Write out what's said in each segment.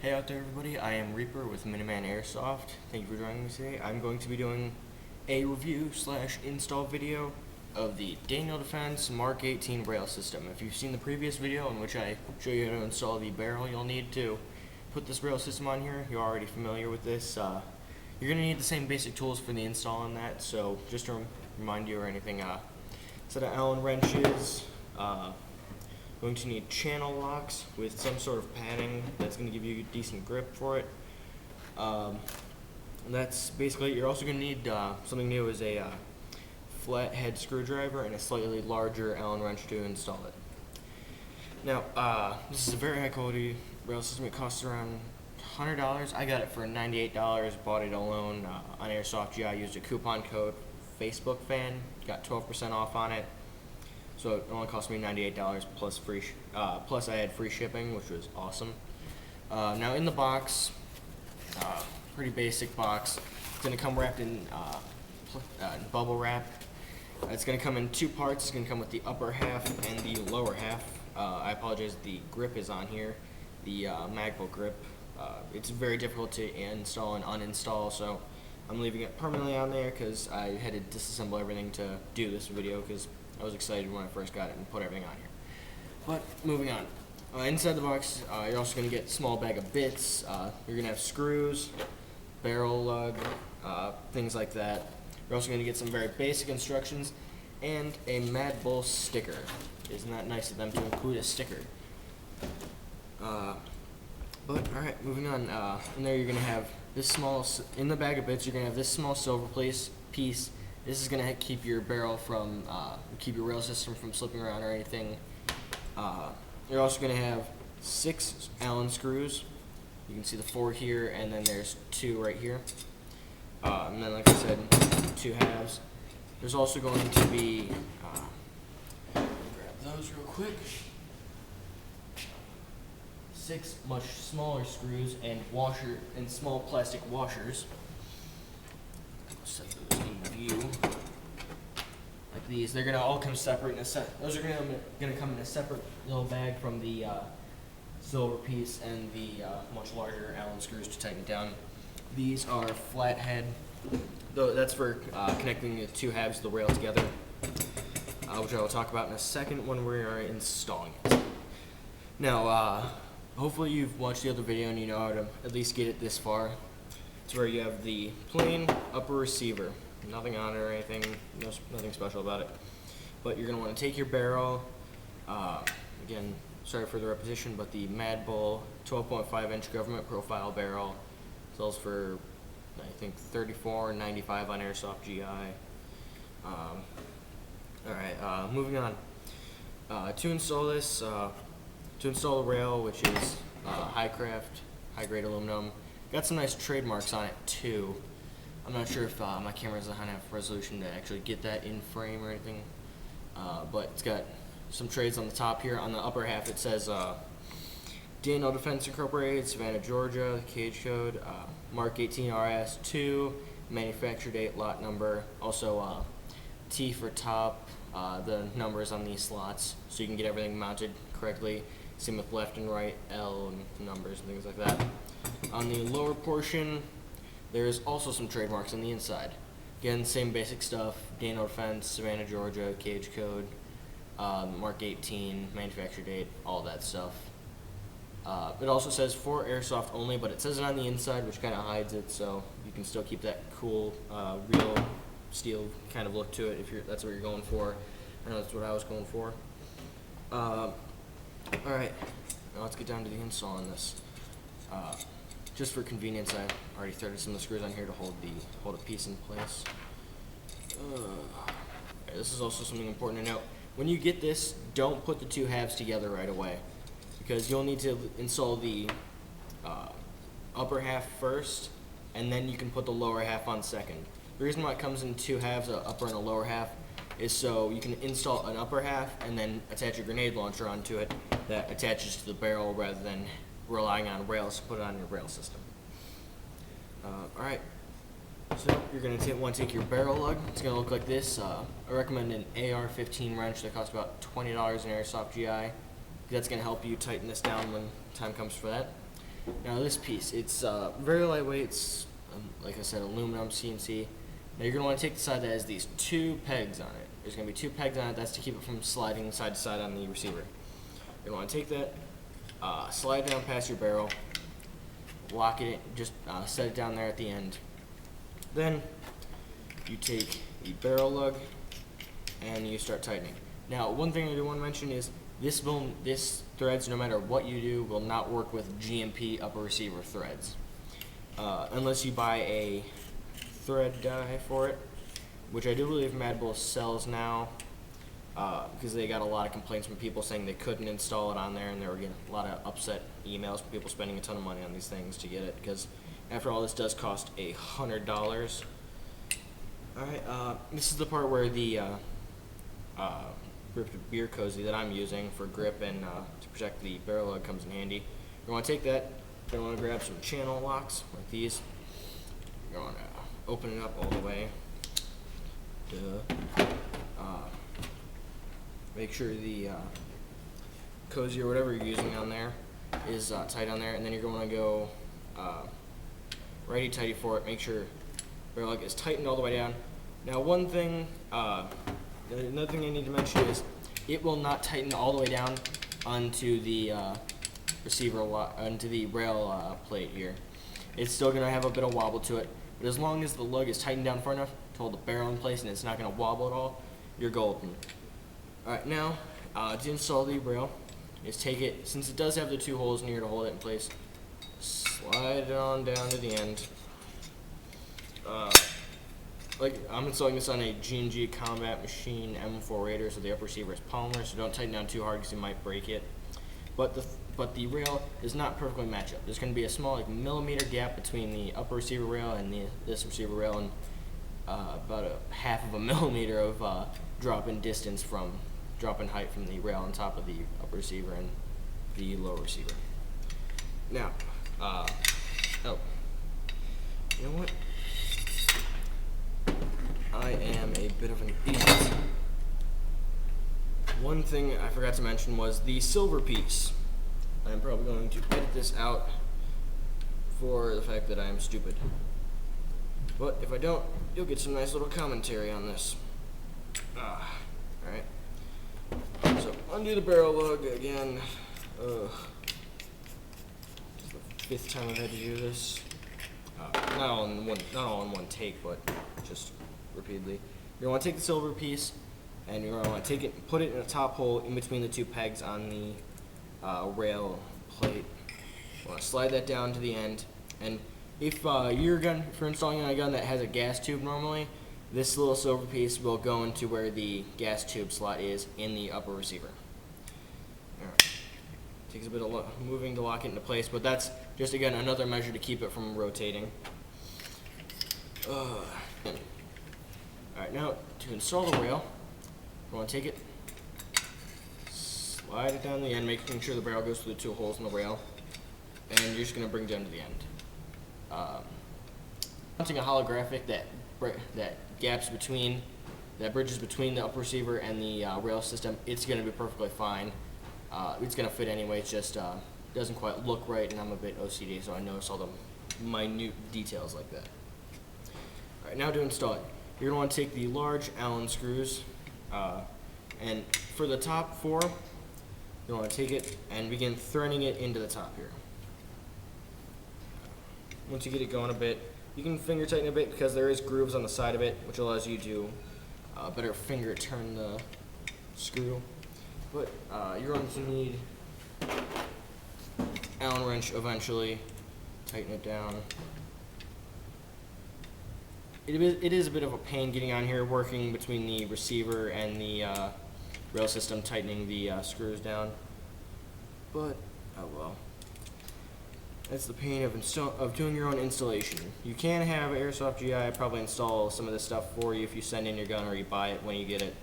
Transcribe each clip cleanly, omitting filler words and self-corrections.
Hey out there everybody, I am Reaper with Miniman Airsoft. Thank you for joining me today. I'm going to be doing a review slash install video of the Daniel Defense Mark 18 rail system. If you've seen the previous video in which I show you how to install the barrel you'll need to put this rail system on here, you're already familiar with this. You're going to need the same basic tools for the install on that, so just to remind you or anything, set of Allen wrenches, going to need channel locks with some sort of padding that's going to give you a decent grip for it. And that's basically it. You're also going to need something new is a flathead screwdriver and a slightly larger Allen wrench to install it. Now, this is a very high quality rail system. It costs around $100. I got it for $98, bought it alone on Airsoft GI, used a coupon code Facebook fan, got 12% off on it. So it only cost me $98 plus free, plus I had free shipping, which was awesome. Now in the box, pretty basic box. It's gonna come wrapped in bubble wrap. It's gonna come in two parts. It's gonna come with the upper half and the lower half. I apologize, the grip is on here, the magpul grip. It's very difficult to install and uninstall, so I'm leaving it permanently on there because I had to disassemble everything to do this video because I was excited when I first got it and put everything on here. But moving on. Inside the box, you're also going to get a small bag of bits. You're going to have screws, barrel lug, things like that. You're also going to get some very basic instructions and a Mad Bull sticker. Isn't that nice of them to include a sticker? But alright, moving on. In there you're going to have this small, in the bag of bits, you're going to have this small silver piece. This is going to keep your barrel from, keep your rail system from slipping around or anything. You're also going to have 6 Allen screws. You can see the 4 here, and then there's 2 right here. And then, like I said, 2 halves. There's also going to be, grab those real quick. 6 much smaller screws and small plastic washers. Set those in view like these. They're gonna all come separate in a set. Those are gonna come in a separate little bag from the silver piece and the much larger Allen screws to tighten it down. These are flathead. Though that's for connecting the 2 halves of the rail together, which I will talk about in a second when we are installing it. Now, hopefully you've watched the other video and you know how to at least get it this far. It's where you have the plain upper receiver, nothing on it or anything, nothing special about it. But you're going to want to take your barrel, again, sorry for the repetition, but the Mad Bull 12.5 inch government profile barrel sells for, I think, $34.95 on Airsoft GI. Alright, moving on. To install this, to install the rail, which is high-craft, high-grade aluminum. Got some nice trademarks on it too. I'm not sure if my camera has a high enough resolution to actually get that in frame or anything, but it's got some trades on the top here. On the upper half it says Daniel Defense Incorporated, Savannah, Georgia, cage code, Mark 18 RS2, manufacture date, lot number, also T for top, the numbers on these slots so you can get everything mounted correctly. Same with left and right, L and numbers and things like that. On the lower portion, there's also some trademarks on the inside. Again, same basic stuff, Daniel Defense, Savannah, Georgia, cage code, Mark 18, manufacture date, all that stuff. It also says for Airsoft only, but it says it on the inside, which kind of hides it, so you can still keep that cool, real steel kind of look to it if that's what you're going for. I know that's what I was going for. Alright, now let's get down to the install on this. Just for convenience, I already threaded some of the screws on here to hold a piece in place. This is also something important to note. When you get this, don't put the 2 halves together right away, because you'll need to install the upper half first, and then you can put the lower half on second. The reason why it comes in 2 halves, an upper and a lower half, is so you can install an upper half and then attach a grenade launcher onto it that attaches to the barrel rather than relying on rails to put it on your rail system. Alright, so you're going to want to take your barrel lug. It's going to look like this. I recommend an AR-15 wrench that costs about $20 in Airsoft GI. That's going to help you tighten this down when time comes for that. Now this piece, it's very lightweight. It's like I said, aluminum CNC. Now you're gonna want to take the side that has these 2 pegs on it. There's gonna be 2 pegs on it. That's to keep it from sliding side to side on the receiver. You're gonna want to take that, slide it down past your barrel, lock it in, just set it down there at the end. Then you take the barrel lug and you start tightening. Now, one thing I do want to mention is this threads, no matter what you do, will not work with GMP upper receiver threads, unless you buy a thread die for it, which I do believe Mad Bull sells now, because they got a lot of complaints from people saying they couldn't install it on there, and they were getting a lot of upset emails from people spending a ton of money on these things to get it, because after all, this does cost $100. Alright, this is the part where the grip beer cozy that I'm using for grip and to protect the barrel lug comes in handy. You want to take that, you're going to grab some channel locks like these. You're going to open it up all the way. Make sure the cozy or whatever you're using on there is tight on there, and then you're going to go righty-tighty for it. Make sure barrel lug is tightened all the way down. Now, another thing I need to mention is it will not tighten all the way down onto the onto the rail plate here. It's still going to have a bit of wobble to it, but as long as the lug is tightened down far enough to hold the barrel in place and it's not going to wobble at all, you're golden. Alright, now to install the rail is take it, since it does have the 2 holes in here to hold it in place, slide it on down to the end. Like, I'm installing this on a G&G Combat Machine M4 Raider, so the upper receiver is polymer, so don't tighten down too hard because you might break it. But the rail does not perfectly match up. There's going to be a small millimeter gap between the upper receiver rail and this receiver rail, and about a half of a millimeter of drop in height from the rail on top of the upper receiver and the lower receiver. Now, you know what? I am a bit of an idiot. One thing I forgot to mention was the silver piece. I'm probably going to edit this out for the fact that I am stupid. But if I don't, you'll get some nice little commentary on this. Alright. So, undo the barrel lug again. This is the 5th time I've had to do this. Not all in one take, but just repeatedly. You're going to want to take the silver piece, and you're going to want to take it and put it in a top hole in between the 2 pegs on the rail plate. You want to slide that down to the end, and if you're installing a gun that has a gas tube normally, this little silver piece will go into where the gas tube slot is in the upper receiver. Alright. Takes a bit of moving to lock it into place, but that's just, again, another measure to keep it from rotating. Alright, now to install the rail, you want to take it, slide it down the end, making sure the barrel goes through the 2 holes in the rail, and you're just going to bring it down to the end. Mounting a holographic that bridges between the upper receiver and the rail system, it's going to be perfectly fine. It's going to fit anyway, it just doesn't quite look right, and I'm a bit OCD, so I notice all the minute details like that. Alright, now to install it. You're going to want to take the large Allen screws, and for the top 4, you want to take it and begin threading it into the top here. Once you get it going a bit, you can finger tighten a bit because there is grooves on the side of it, which allows you to better finger turn the screw. But you're going to need Allen wrench eventually. Tighten it down. It is a bit of a pain getting on here, working between the receiver and the rail system, tightening the screws down. But oh well. That's the pain of doing your own installation. You can have Airsoft GI probably install some of this stuff for you if you send in your gun or you buy it when you get it.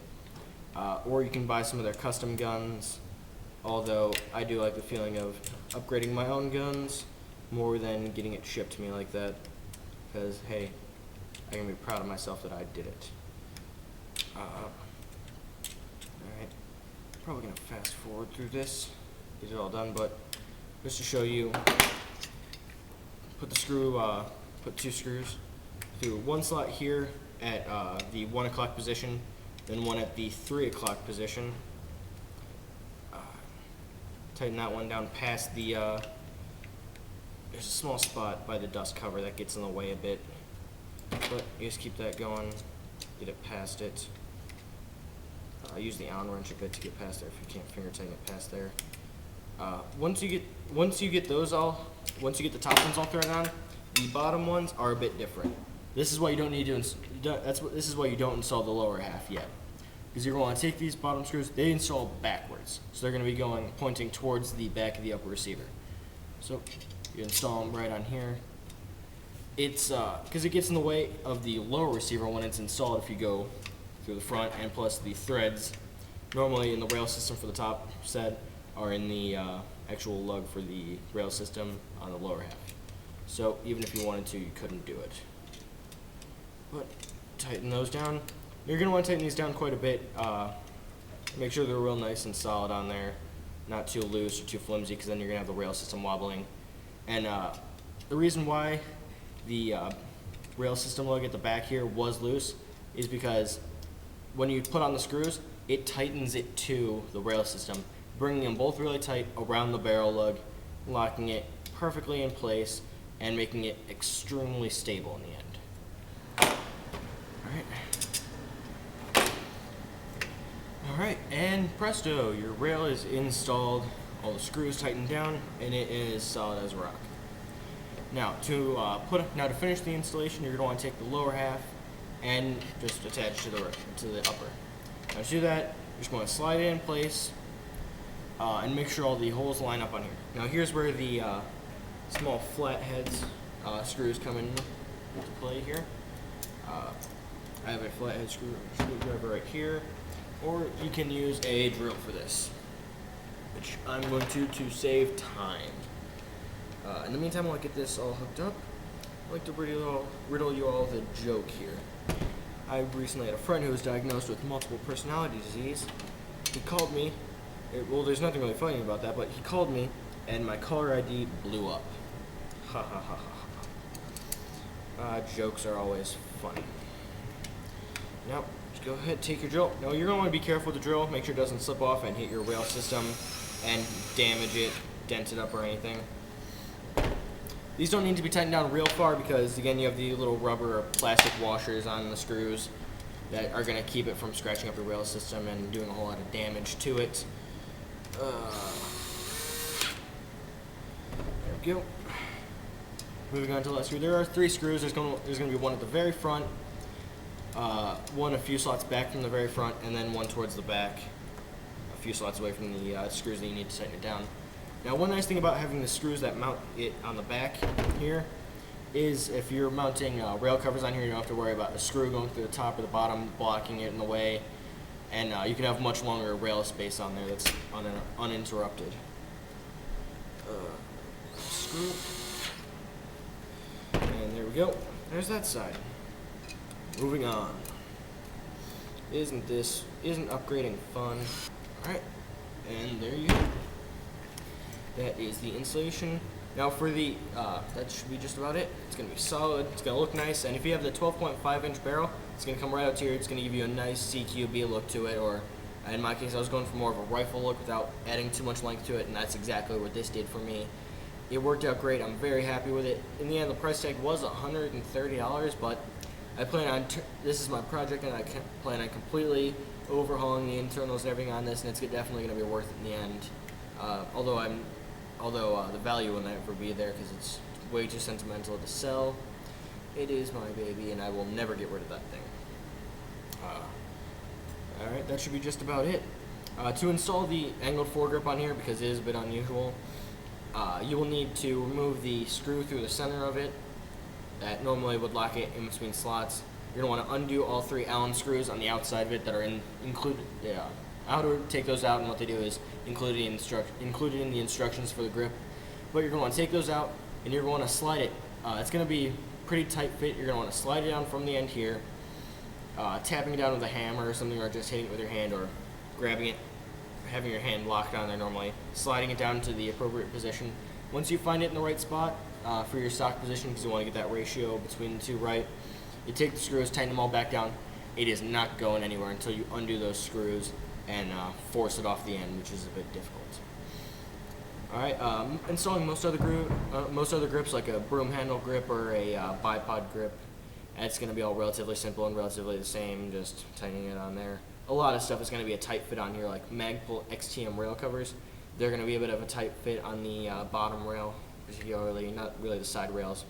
Or you can buy some of their custom guns, although I do like the feeling of upgrading my own guns more than getting it shipped to me like that, because hey, I can be proud of myself that I did it. Alright, probably going to fast forward through this, get it all done, but just to show you put two screws through one slot here at the 1 o'clock position, then one at the 3 o'clock position. Tighten that one down past the, there's a small spot by the dust cover that gets in the way a bit, but you just keep that going, get it past it. Use the Allen wrench a bit to get past there if you can't finger tighten it past there. Once you get the top ones all threaded on, the bottom ones are a bit different. This is why you don't need to. This is why you don't install the lower half yet, because you're going to take these bottom screws. They install backwards, so they're going to be pointing towards the back of the upper receiver. So you install them right on here. It's because it gets in the way of the lower receiver when it's installed if you go through the front, and plus the threads normally in the rail system for the top set are in the actual lug for the rail system on the lower half. So even if you wanted to, you couldn't do it. But tighten those down. You're going to want to tighten these down quite a bit. Make sure they're real nice and solid on there, not too loose or too flimsy, because then you're going to have the rail system wobbling. And the reason why the rail system lug at the back here was loose is because when you put on the screws, it tightens it to the rail system, bringing them both really tight around the barrel lug, locking it perfectly in place, and making it extremely stable in the end. Alright, and presto, your rail is installed, all the screws tightened down, and it is solid as rock. Now to finish the installation, you're going to want to take the lower half and just attach to the upper. Now to do that, you're just going to slide it in place and make sure all the holes line up on here. Now here's where the small flatheads screws come into play here. I have a flathead screwdriver right here, or you can use a drill for this, which I'm going to save time. In the meantime, while I get this all hooked up, I'd like to riddle you all with a joke here. I recently had a friend who was diagnosed with multiple personality disease. He called me. Well, there's nothing really funny about that, but he called me, and my caller ID blew up. Ha ha ha ha. Jokes are always funny. Now, just go ahead, take your drill. Now, you're going to want to be careful with the drill. Make sure it doesn't slip off and hit your rail system and damage it, dent it up or anything. These don't need to be tightened down real far because, again, you have the little rubber or plastic washers on the screws that are going to keep it from scratching up your rail system and doing a whole lot of damage to it. There we go. Moving on to the last screw. There are 3 screws. There's going to be one at the very front, one a few slots back from the very front, and then one towards the back, a few slots away from the screws that you need to tighten it down. Now, one nice thing about having the screws that mount it on the back here is if you're mounting rail covers on here, you don't have to worry about a screw going through the top or the bottom, blocking it in the way, and you can have much longer rail space on there that's uninterrupted. Screw. And there we go. There's that side. Moving on. Isn't upgrading fun? Alright, and there you go. That is the installation. Now for the, that should be just about it. It's going to be solid, it's going to look nice, and if you have the 12.5 inch barrel, it's going to come right out to here. It's going to give you a nice CQB look to it, or in my case I was going for more of a rifle look without adding too much length to it, and that's exactly what this did for me. It worked out great, I'm very happy with it. In the end, the price tag was $130, but I plan on, this is my project, and I plan on completely overhauling the internals and everything on this, and it's definitely going to be worth it in the end. Although the value will never be there because it's way too sentimental to sell, it is my baby, and I will never get rid of that thing. Alright, that should be just about it. To install the angled foregrip on here, because it is a bit unusual, you will need to remove the screw through the center of it that normally would lock it in between slots. You're going to want to undo all 3 Allen screws on the outside of it that are included. Yeah, how to take those out, and what they do is included in the instructions for the grip. But you're going to want to take those out, and you're going to slide it. It's going to be pretty tight fit. You're going to want to slide it down from the end here, tapping it down with a hammer or something, or just hitting it with your hand, or grabbing it, having your hand locked on there normally, sliding it down to the appropriate position. Once you find it in the right spot, for your stock position because you want to get that ratio between the two right. You take the screws, tighten them all back down. It is not going anywhere until you undo those screws and force it off the end, which is a bit difficult. Alright, installing most other grips like a broom handle grip or a bipod grip, it's going to be all relatively simple and relatively the same, just tightening it on there. A lot of stuff is going to be a tight fit on here, like Magpul XTM rail covers. They're going to be a bit of a tight fit on the bottom rail, particularly, not really the side rails.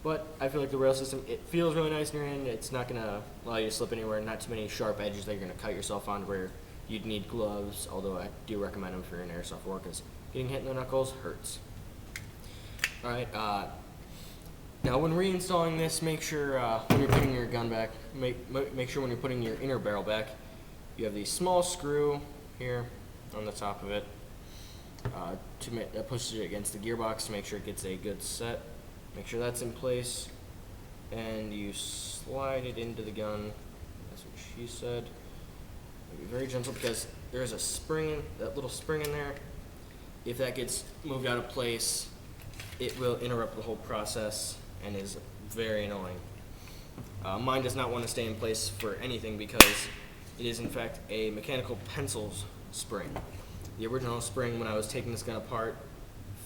But I feel like the rail system, it feels really nice in your hand. It's not going to allow you to slip anywhere, not too many sharp edges that you're going to cut yourself on where you'd need gloves, although I do recommend them for your airsoft work because getting hit in the knuckles hurts. Alright, now when reinstalling this, make sure when you're putting your gun back, make sure when you're putting your inner barrel back, you have the small screw here on the top of it that pushes it against the gearbox to make sure it gets a good set. Make sure that's in place, and you slide it into the gun. That's what she said. Be very gentle because there's a spring, that little spring in there. If that gets moved out of place, it will interrupt the whole process and is very annoying. Mine does not want to stay in place for anything because it is in fact a mechanical pencils spring. The original spring, when I was taking this gun apart,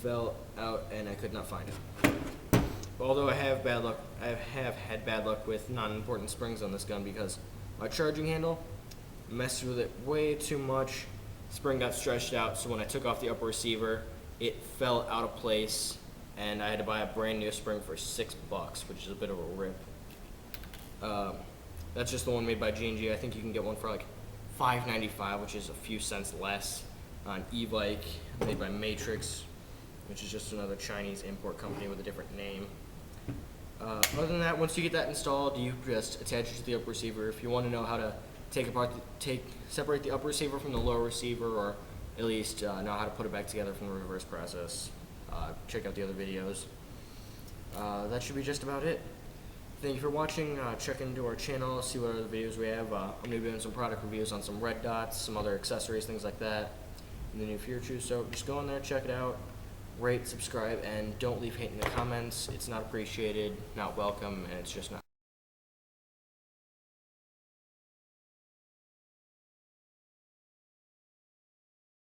fell out and I could not find it. Although I have had bad luck with non-important springs on this gun because my charging handle messed with it way too much. Spring got stretched out, so when I took off the upper receiver, it fell out of place, and I had to buy a brand new spring for $6, which is a bit of a rip. That's just the one made by G&G. I think you can get one for like $5.95, which is a few cents less, on e-bike, made by Matrix, which is just another Chinese import company with a different name. Other than that, once you get that installed, you just attach it to the upper receiver. If you want to know how to separate the upper receiver from the lower receiver, or at least know how to put it back together from the reverse process, check out the other videos. That should be just about it. Thank you for watching. Check into our channel, see what other videos we have. I'm going to be doing some product reviews on some red dots, some other accessories, things like that in the near future. So just go in there, check it out, rate, subscribe, and don't leave hate in the comments. It's not appreciated, not welcome, and it's just not